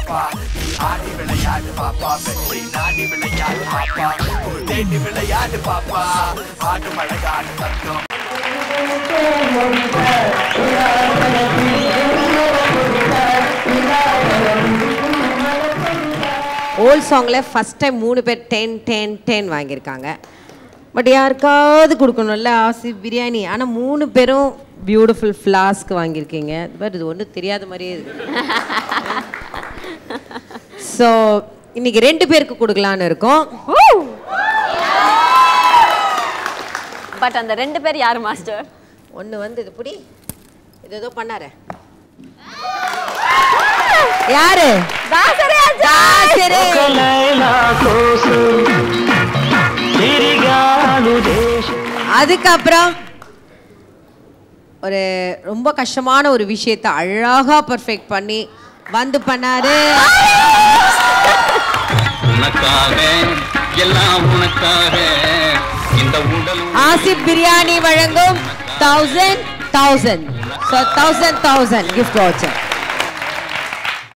பாப்பா நீ ஆடி விளையாடு பாப்பா வெற்றி நாடி விளையாடு பாப்பா ஒரு தேடி விளையாடு பாப்பா ஆடு மழகாடு தங்கம் ஓல்ட் சாங்கில் ஃபஸ்ட் டைம் 3 பேர் 10 10 10 வாங்கியிருக்காங்க. பட் யாருக்காவது கொடுக்கணும்ல ஆசிப் பிரியாணி. ஆனால் 3 பேரும் பியூட்டிஃபுல் ஃப்ளாஸ்க் வாங்கியிருக்கீங்க. பட் இது ஒன்றும் தெரியாத மாதிரியே இருக்கு. ஸோ இன்னைக்கு 2 பேருக்கு கொடுக்கலான்னு இருக்கோம். பட் அந்த 2 பேர் யார் மாஸ்டர்? ஒன்று வந்து இது புடி இது ஏதோ பண்ணாரு யாரு? அதுக்கப்புறம் ஒரு ரொம்ப கஷ்டமான ஒரு விஷயத்தை அழகா பெர்ஃபெக்ட் பண்ணி வந்து பண்ணாரு. ஆசிப் பிரியாணி வழங்கும் 1000 1000 gift voucher.